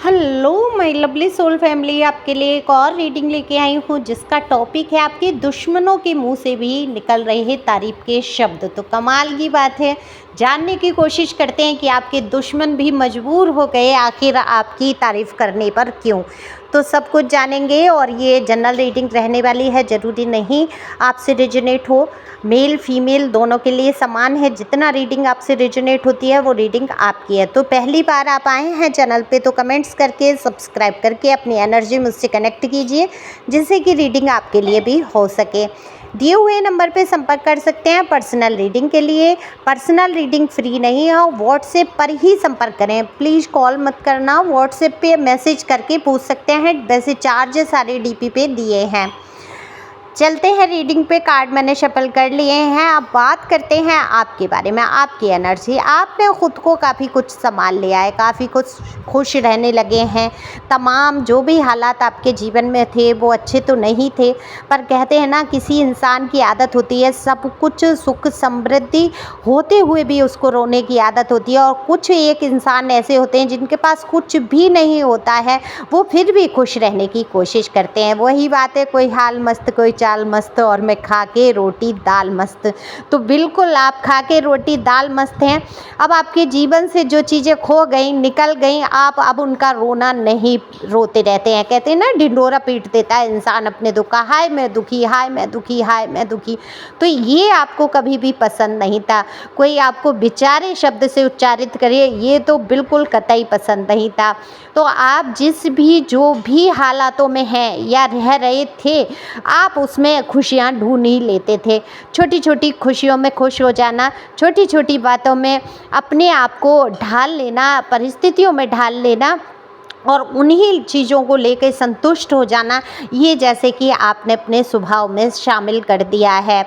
Hello my lovely soul family, आपके लिए एक और रीडिंग लेके आई हूँ जिसका टॉपिक है आपके दुश्मनों के मुंह से भी निकल रहे हैं तारीफ के शब्द। तो कमाल की बात है, जानने की कोशिश करते हैं कि आपके दुश्मन भी मजबूर हो गए आखिर आपकी तारीफ करने पर क्यों। तो सब कुछ जानेंगे और ये जनरल रीडिंग रहने वाली है, ज़रूरी नहीं आपसे रेजोनेट हो, मेल फीमेल दोनों के लिए समान है। जितना रीडिंग आपसे रेजोनेट होती है वो रीडिंग आपकी है। तो पहली बार आप आए हैं चैनल पे तो कमेंट्स करके सब्सक्राइब करके अपनी एनर्जी मुझसे कनेक्ट कीजिए, जिससे कि रीडिंग आपके लिए भी हो सके। दिए हुए नंबर पे संपर्क कर सकते हैं पर्सनल रीडिंग के लिए। पर्सनल रीडिंग फ्री नहीं है, व्हाट्सएप पर ही संपर्क करें, प्लीज़ कॉल मत करना। व्हाट्सएप पे मैसेज करके पूछ सकते हैं, वैसे चार्ज सारे डीपी पे दिए हैं। चलते हैं रीडिंग पे। कार्ड मैंने शफल कर लिए हैं। अब बात करते हैं आपके बारे में, आपकी एनर्जी। आपने ख़ुद को काफ़ी कुछ संभाल लिया है, काफ़ी कुछ खुश रहने लगे हैं। तमाम जो भी हालात आपके जीवन में थे वो अच्छे तो नहीं थे, पर कहते हैं ना किसी इंसान की आदत होती है सब कुछ सुख समृद्धि होते हुए भी उसको रोने की आदत होती है। और कुछ एक इंसान ऐसे होते हैं जिनके पास कुछ भी नहीं होता है, वो फिर भी खुश रहने की कोशिश करते हैं। वही बात है, कोई हाल मस्त कोई चाल मस्त और मैं खा के रोटी दाल मस्त। तो बिल्कुल आप खा के रोटी दाल मस्त हैं। अब आपके जीवन से जो चीज़ें खो गई निकल गई, आप अब उनका रोना नहीं रोते रहते हैं। कहते हैं ना ढिंढोरा पीट देता है इंसान अपने दुख का, हाय मैं दुखी, हाय मैं दुखी, हाय मैं दुखी। तो ये आपको कभी भी पसंद नहीं था। कोई आपको बेचारे शब्द से उच्चारित करे ये तो बिल्कुल कतई पसंद नहीं था। तो आप जिस भी जो भी हालातों में हैं या रह रहे थे, आप उसमें खुशियाँ ढूंढ ही लेते थे। छोटी छोटी खुशियों में खुश हो जाना, छोटी छोटी बातों में अपने आप को ढाल लेना, परिस्थितियों में ढाल लेना और उन्हीं चीज़ों को लेकर संतुष्ट हो जाना, ये जैसे कि आपने अपने स्वभाव में शामिल कर दिया है।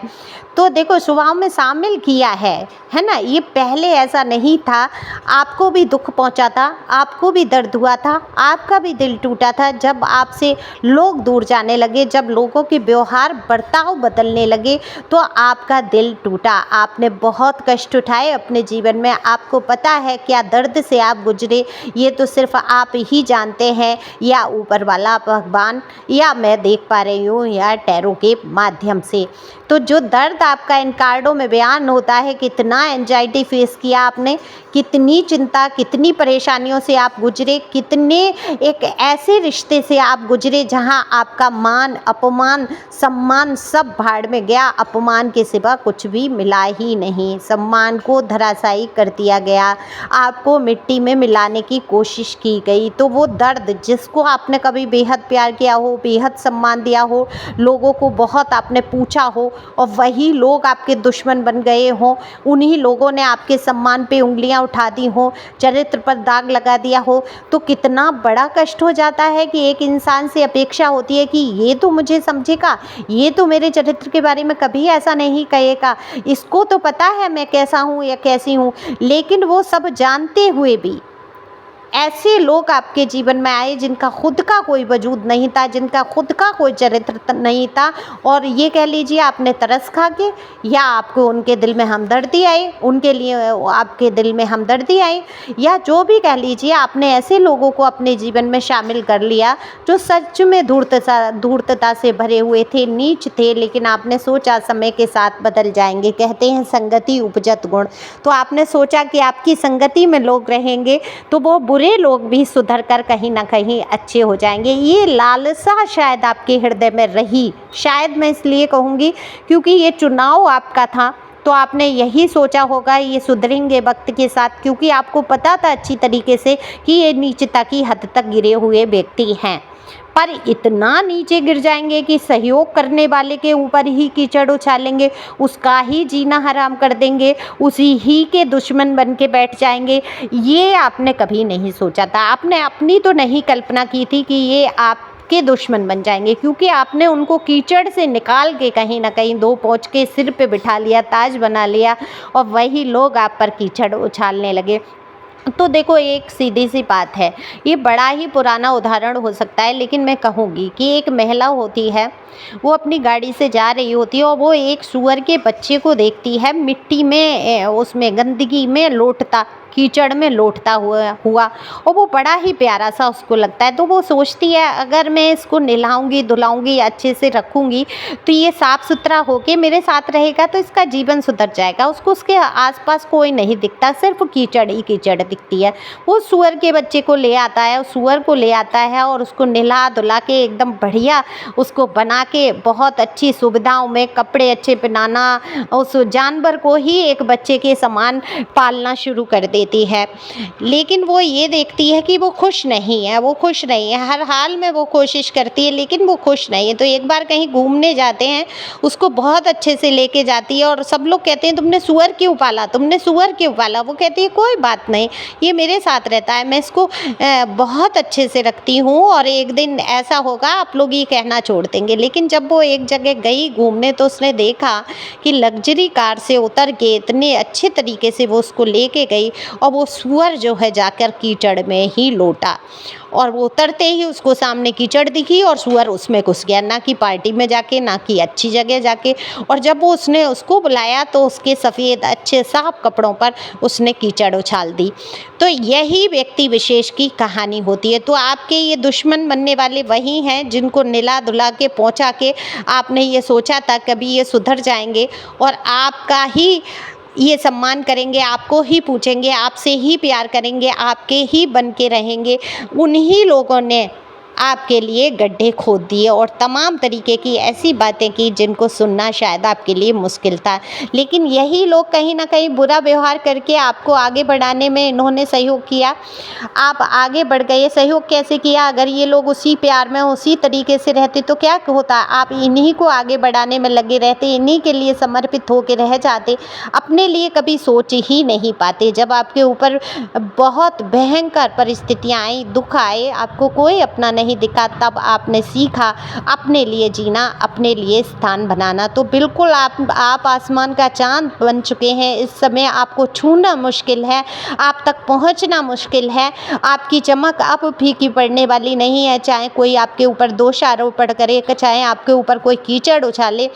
तो देखो स्वभाव में शामिल किया है ना, ये पहले ऐसा नहीं था। आपको भी दुख पहुंचा था, आपको भी दर्द हुआ था, आपका भी दिल टूटा था जब आपसे लोग दूर जाने लगे, जब लोगों के व्यवहार बर्ताव बदलने लगे तो आपका दिल टूटा। आपने बहुत कष्ट उठाए अपने जीवन में, आपको पता है क्या दर्द से आप गुजरे, ये तो सिर्फ आप ही जानते हैं, या ऊपर वाला भगवान, या मैं देख पा रही हूँ, या टैरो के माध्यम से। तो जो दर्द आपका इन कार्डों में बयान होता है, कितना एंजाइटी फेस किया आपने, कितनी चिंता, कितनी परेशानियों से आप गुजरे, कितने एक ऐसे रिश्ते से आप गुजरे जहां आपका मान अपमान सम्मान सब भाड़ में गया। अपमान के सिवा कुछ भी मिला ही नहीं, सम्मान को धराशायी कर दिया गया, आपको मिट्टी में मिलाने की कोशिश की गई। तो वो दर्द जिसको आपने कभी बेहद प्यार किया हो, बेहद सम्मान दिया हो, लोगों को बहुत आपने पूछा हो और वही लोग आपके दुश्मन बन गए हों, उन्हीं लोगों ने आपके सम्मान पे उंगलियां उठा दी हो, चरित्र पर दाग लगा दिया हो, तो कितना बड़ा कष्ट हो जाता है कि एक इंसान से अपेक्षा होती है कि ये तो मुझे समझेगा, ये तो मेरे चरित्र के बारे में कभी ऐसा नहीं कहेगा, इसको तो पता है मैं कैसा हूँ या कैसी हूँ। लेकिन वो सब जानते हुए भी ऐसे लोग आपके जीवन में आए जिनका खुद का कोई वजूद नहीं था, जिनका खुद का कोई चरित्र नहीं था, और ये कह लीजिए आपने तरस खा के, या आपको उनके दिल में हमदर्दी आई, उनके लिए आपके दिल में हमदर्दी आई, या जो भी कह लीजिए आपने ऐसे लोगों को अपने जीवन में शामिल कर लिया जो सच में धूर्तता से भरे हुए थे, नीच थे, लेकिन आपने सोचा समय के साथ बदल जाएंगे। कहते हैं संगति उपजत गुण। तो आपने सोचा कि आपकी संगति में लोग रहेंगे तो वो बुरे लोग भी सुधर कर कहीं ना कहीं अच्छे हो जाएंगे। ये लालसा शायद आपके हृदय में रही, शायद मैं इसलिए कहूँगी क्योंकि ये चुनाव आपका था, तो आपने यही सोचा होगा ये सुधरेंगे वक्त के साथ, क्योंकि आपको पता था अच्छी तरीके से कि ये नीचता की हद तक गिरे हुए व्यक्ति हैं, पर इतना नीचे गिर जाएंगे कि सहयोग करने वाले के ऊपर ही कीचड़ उछालेंगे, उसका ही जीना हराम कर देंगे, उसी ही के दुश्मन बन के बैठ जाएंगे। ये आपने कभी नहीं सोचा था, आपने अपनी तो नहीं कल्पना की थी कि ये आप के दुश्मन बन जाएंगे, क्योंकि आपने उनको कीचड़ से निकाल के कहीं ना कहीं दो पहुँच के सिर पे बिठा लिया, ताज बना लिया, और वही लोग आप पर कीचड़ उछालने लगे। तो देखो एक सीधी सी बात है, ये बड़ा ही पुराना उदाहरण हो सकता है, लेकिन मैं कहूँगी कि एक महिला होती है, वो अपनी गाड़ी से जा रही होती है और वो एक सूअर के बच्चे को देखती है मिट्टी में, उसमें गंदगी में लोटता। कीचड़ में लौटता हुआ और वो बड़ा ही प्यारा सा उसको लगता है। तो वो सोचती है अगर मैं इसको नहलाऊंगी धुलाऊंगी अच्छे से रखूंगी तो ये साफ सुथरा होके मेरे साथ रहेगा तो इसका जीवन सुधर जाएगा। उसको उसके आसपास कोई नहीं दिखता, सिर्फ कीचड़ ही कीचड़ दिखती है। वो सुअर के बच्चे को ले आता है, सुअर को ले आता है और उसको नहला धुला के एकदम बढ़िया उसको बना के बहुत अच्छी सुविधाओं में कपड़े अच्छे पहनाना, उस जानवर को ही एक बच्चे के समान पालना शुरू कर देती है। लेकिन वो ये देखती है कि वो खुश नहीं है, वो खुश नहीं है, हर हाल में वो कोशिश करती है लेकिन वो खुश नहीं है। तो एक बार कहीं घूमने जाते हैं, उसको बहुत अच्छे से लेके जाती है और सब लोग कहते हैं तुमने सुअर क्यों पाला, तुमने सुअर क्यों पाला। वो कहती है कोई बात नहीं, ये मेरे साथ रहता है, मैं इसको बहुत अच्छे से रखती हूँ और एक दिन ऐसा होगा आप लोग ये कहना छोड़ देंगे। लेकिन जब वो एक जगह गई घूमने तो उसने देखा कि लग्जरी कार से उतर के इतने अच्छे तरीके से वो उसको लेके गई और वो सुअर जो है जाकर कीचड़ में ही लौटा और वो उतरते ही उसको सामने कीचड़ दिखी और सुअर उसमें घुस गया, ना कि पार्टी में जाके ना कि अच्छी जगह जाके। और जब वो उसने उसको बुलाया तो उसके सफ़ेद अच्छे साफ कपड़ों पर उसने कीचड़ उछाल दी। तो यही व्यक्ति विशेष की कहानी होती है। तो आपके ये दुश्मन बनने वाले वही हैं जिनको निला धुला के पहुँचा के आपने ये सोचा था कभी ये सुधर जाएंगे और आपका ही ये सम्मान करेंगे, आपको ही पूछेंगे, आपसे ही प्यार करेंगे, आपके ही बन के रहेंगे। उन्हीं लोगों ने आपके लिए गड्ढे खोद दिए और तमाम तरीके की ऐसी बातें की जिनको सुनना शायद आपके लिए मुश्किल था। लेकिन यही लोग कहीं ना कहीं बुरा व्यवहार करके आपको आगे बढ़ाने में इन्होंने सहयोग किया, आप आगे बढ़ गए। सहयोग कैसे किया? अगर ये लोग उसी प्यार में उसी तरीके से रहते तो क्या होता, आप इन्हीं को आगे बढ़ाने में लगे रहते, इन्हीं के लिए समर्पित होकर रह जाते, अपने लिए कभी सोच ही नहीं पाते। जब आपके ऊपर बहुत भयंकर परिस्थितियाँ आई, दुख आए, आपको कोई अपना नहीं दिखा, तब आपने सीखा अपने लिए जीना, अपने लिए स्थान बनाना। तो बिल्कुल आप आसमान का चांद बन चुके हैं। इस समय आपको छूना मुश्किल है, आप तक पहुंचना मुश्किल है। आपकी चमक अब फीकी पड़ने वाली नहीं है, चाहे कोई आपके ऊपर दोषारोपण करे, चाहे आपके ऊपर कोई कीचड़ उछाले।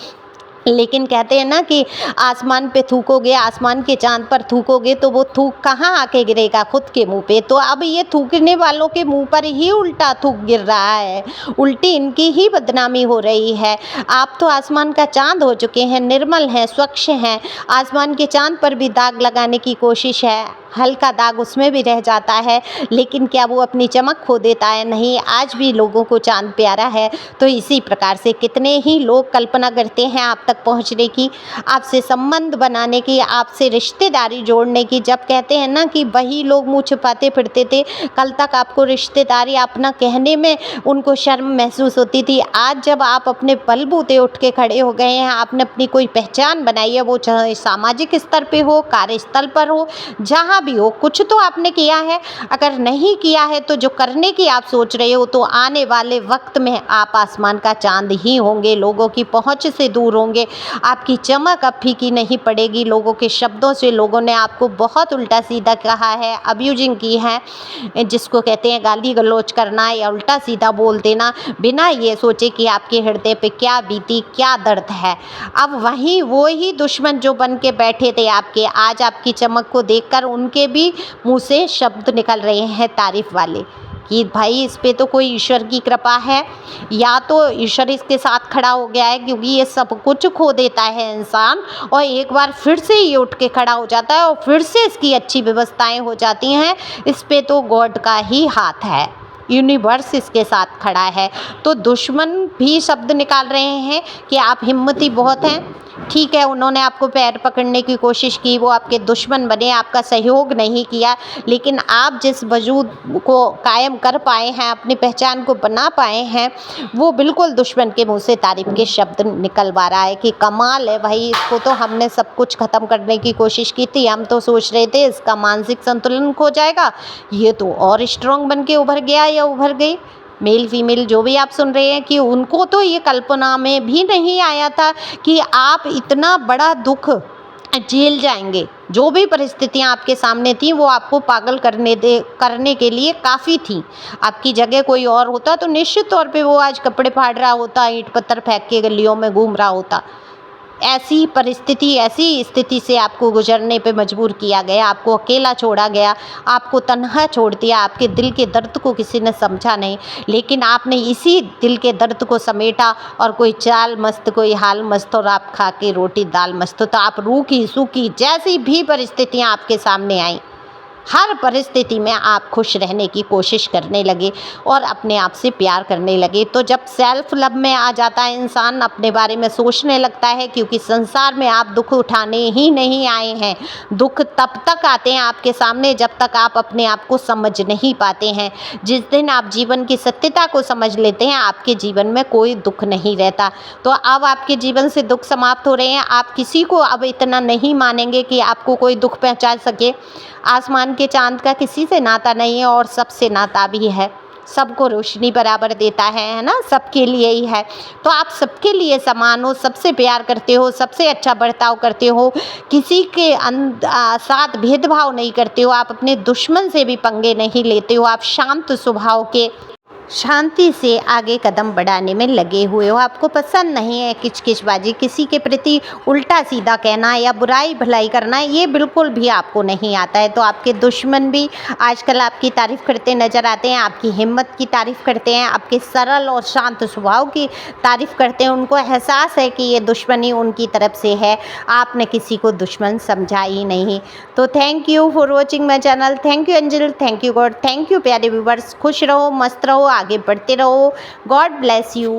लेकिन कहते हैं ना कि आसमान पे थूकोगे, आसमान के चांद पर थूकोगे तो वो थूक कहाँ आके गिरेगा, खुद के मुंह पे। तो अब ये थूकने वालों के मुंह पर ही उल्टा थूक गिर रहा है, उल्टी इनकी ही बदनामी हो रही है। आप तो आसमान का चांद हो चुके हैं, निर्मल हैं, स्वच्छ हैं। आसमान के चांद पर भी दाग लगाने की कोशिश है, हल्का दाग उसमें भी रह जाता है, लेकिन क्या वो अपनी चमक खो देता है? नहीं, आज भी लोगों को चांद प्यारा है। तो इसी प्रकार से कितने ही लोग कल्पना करते हैं आप तक पहुंचने की, आपसे संबंध बनाने की, आपसे रिश्तेदारी जोड़ने की। जब कहते हैं ना कि वही लोग मुँह छुपाते फिरते थे, कल तक आपको रिश्तेदारी अपना कहने में उनको शर्म महसूस होती थी। आज जब आप अपने बलबूते उठ के खड़े हो गए हैं, आपने अपनी कोई पहचान बनाई है, वो चाहे सामाजिक स्तर पे हो, कार्यस्थल पर हो, जहाँ भी हो, कुछ तो आपने किया है। अगर नहीं किया है तो जो करने की आप सोच रहे हो, तो आने वाले वक्त में आप आसमान का चांद ही होंगे, लोगों की पहुंच से दूर होंगे, आपकी चमक अब फीकी नहीं पड़ेगी। लोगों के शब्दों से लोगों ने आपको बहुत उल्टा सीधा कहा है, अब्यूजिंग की है, जिसको कहते हैं गाली गलौज करना या उल्टा सीधा बोल देना, बिना ये सोचे कि आपके हृदय पे क्या बीती, क्या दर्द है। अब वहीं वो ही दुश्मन जो बन के बैठे थे आपके, आज आपकी चमक को देखकर उनके भी मुंह से शब्द निकल रहे हैं तारीफ वाले कि भाई इस पे तो कोई ईश्वर की कृपा है, या तो ईश्वर इसके साथ खड़ा हो गया है, क्योंकि ये सब कुछ खो देता है इंसान और एक बार फिर से ये उठ के खड़ा हो जाता है और फिर से इसकी अच्छी व्यवस्थाएं हो जाती हैं। इस पे तो गॉड का ही हाथ है, यूनिवर्स इसके साथ खड़ा है। तो दुश्मन भी शब्द निकाल रहे हैं कि आप हिम्मती बहुत हैं। ठीक है, उन्होंने आपको पैर पकड़ने की कोशिश की, वो आपके दुश्मन बने, आपका सहयोग नहीं किया, लेकिन आप जिस वजूद को कायम कर पाए हैं, अपनी पहचान को बना पाए हैं, वो बिल्कुल दुश्मन के मुंह से तारीफ के शब्द निकलवा रहा है कि कमाल है भाई, इसको तो हमने सब कुछ ख़त्म करने की कोशिश की थी, हम तो सोच रहे थे इसका मानसिक संतुलन खो जाएगा, ये तो और स्ट्रॉन्ग बन के उभर गया या उभर गई। मेल फीमेल जो भी आप सुन रहे हैं कि उनको तो ये कल्पना में भी नहीं आया था कि आप इतना बड़ा दुख झेल जाएंगे। जो भी परिस्थितियां आपके सामने थी वो आपको पागल करने के लिए काफ़ी थी। आपकी जगह कोई और होता तो निश्चित तौर पे वो आज कपड़े फाड़ रहा होता, ईंट पत्थर फेंक के गलियों में घूम रहा होता। ऐसी परिस्थिति, ऐसी स्थिति से आपको गुजरने पे मजबूर किया गया, आपको अकेला छोड़ा गया, आपको तन्हा छोड़ दिया, आपके दिल के दर्द को किसी ने समझा नहीं, लेकिन आपने इसी दिल के दर्द को समेटा और कोई चाल मस्त, कोई हाल मस्त और आप खा के रोटी दाल मस्त। तो आप रूखी सूखी जैसी भी परिस्थितियाँ आपके सामने आई, हर परिस्थिति में आप खुश रहने की कोशिश करने लगे और अपने आप से प्यार करने लगे। तो जब सेल्फ लव में आ जाता है इंसान, अपने बारे में सोचने लगता है, क्योंकि संसार में आप दुख उठाने ही नहीं आए हैं। दुख तब तक आते हैं आपके सामने जब तक आप अपने आप को समझ नहीं पाते हैं। जिस दिन आप जीवन की सत्यता को समझ लेते हैं, आपके जीवन में कोई दुख नहीं रहता। तो अब आपके जीवन से दुख समाप्त हो रहे हैं, आप किसी को अब इतना नहीं मानेंगे कि आपको कोई दुख पहुंचा सके। आसमान के चांद का किसी से नाता नहीं है और सबसे नाता भी है, सबको रोशनी बराबर देता है ना, सबके लिए ही है। तो आप सबके लिए समान हो, सबसे प्यार करते हो, सबसे अच्छा बर्ताव करते हो, किसी के साथ भेदभाव नहीं करते हो, आप अपने दुश्मन से भी पंगे नहीं लेते हो, आप शांत स्वभाव के शांति से आगे कदम बढ़ाने में लगे हुए हो। आपको पसंद नहीं है किचकिचबाजी, किसी के प्रति उल्टा सीधा कहना या बुराई भलाई करना, ये बिल्कुल भी आपको नहीं आता है। तो आपके दुश्मन भी आजकल आपकी तारीफ़ करते नज़र आते हैं, आपकी हिम्मत की तारीफ़ करते हैं, आपके सरल और शांत स्वभाव की तारीफ़ करते हैं। उनको एहसास है कि ये दुश्मनी उनकी तरफ से है, आपने किसी को दुश्मन समझा ही नहीं। तो thank you for watching my channel. Thank you angel, thank you God, thank you प्यारे व्यूवर्स। खुश रहो, मस्त रहो, आगे बढ़ते रहो। God bless you.